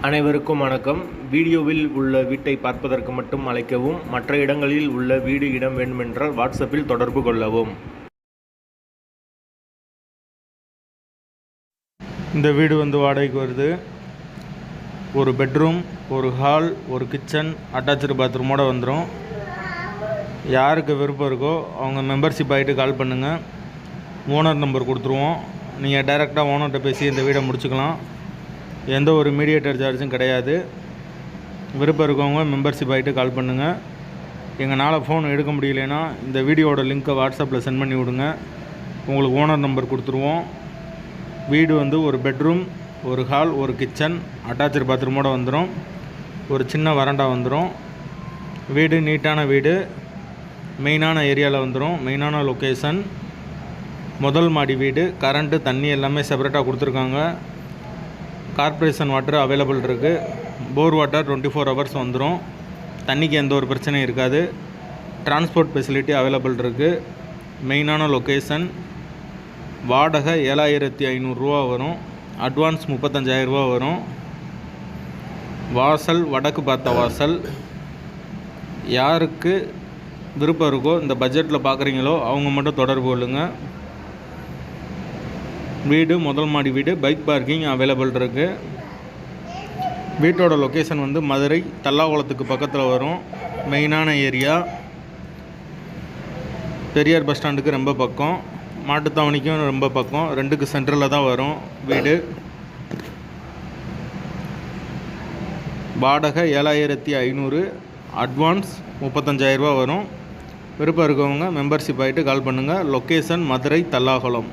அனைவருக்கும் வணக்கம். வீடியோவில் உள்ள வீட்டை பார்ப்பதற்கு மட்டும் அழைக்கவும். மற்ற இடங்களில் உள்ள வீடு இடம் வேண்டுமென்றால் வாட்ஸ்அப்பில் தொடர்பு கொள்ளவும். இந்த வீடு வாடகைக்கு வருது. ஒரு பெட்ரூம், ஒரு ஹால், ஒரு கிச்சன், அட்டாச்சு பாத்ரூமோடு வந்துடும். யாருக்கு விருப்பம் இருக்கோ அவங்க மெம்பர்ஷிப் ஆகிட்டு கால் பண்ணுங்கள். ஓனர் நம்பர் கொடுத்துருவோம். நீங்கள் டைரெக்டாக ஓனர்கிட்ட பேசி இந்த வீடை முடிச்சுக்கலாம். எந்த ஒரு மீடியேட்டர் சார்ஜும் கிடையாது. விருப்பம் இருக்கவங்க மெம்பர்ஷிப் ஆகிட்டு கால் பண்ணுங்கள். எங்களால் ஃபோன் எடுக்க முடியலைன்னா இந்த வீடியோட லிங்க்கை வாட்ஸ்அப்பில் சென்ட் பண்ணி விடுங்க. உங்களுக்கு ஓனர் நம்பர் கொடுத்துருவோம். வீடு ஒரு பெட்ரூம், ஒரு ஹால், ஒரு கிச்சன், அட்டாச்சு பாத்ரூமோடு வந்துடும். ஒரு சின்ன வராண்டா வந்துடும். வீடு நீட்டான வீடு, மெயினான ஏரியாவில் வந்துடும். மெயினான லொக்கேஷன், முதல் மாடி வீடு. கரண்ட்டு, தண்ணி எல்லாமே செப்பரேட்டாக கொடுத்துருக்காங்க. கார்ப்பரேஷன் வாட்டர் அவைலபிள் இருக்குது. போர் வாட்டர் 24 ஹவர்ஸ் வந்துடும். தண்ணிக்கு எந்த ஒரு பிரச்சனையும் இருக்காது. டிரான்ஸ்போர்ட் ஃபெசிலிட்டி அவைலபிள் இருக்குது. மெயினான லொக்கேஷன். வாடகை 7500 ரூபா வரும். அட்வான்ஸ் 35,000 ரூபா வரும். வாசல் வடக்கு பார்த்த வாசல். யாருக்கு விருப்பம் இருக்கோ இந்த பட்ஜெட்டில் பார்க்குறீங்களோ அவங்க மட்டும் தொடர்பு கொள்ளுங்கள். வீடு முதல் மாடி வீடு, பைக் பார்க்கிங் அவைலபிள் இருக்குது. வீட்டோட லொக்கேஷன் மதுரை தல்லாகுளத்துக்கு பக்கத்தில் வரும். மெயினான ஏரியா. பெரியார் பஸ் ஸ்டாண்டுக்கு ரொம்ப பக்கம், மாட்டுத்தாவணிக்கும் ரொம்ப பக்கம். ரெண்டுக்கு சென்டரில் தான் வரும் வீடு. வாடகை 7500, அட்வான்ஸ் 35,000 ரூபா வரும். விருப்பம் இருக்கவங்க மெம்பர்ஷிப் ஆகிட்டு கால் பண்ணுங்கள். லொக்கேஷன் மதுரை தல்லாகுளம்.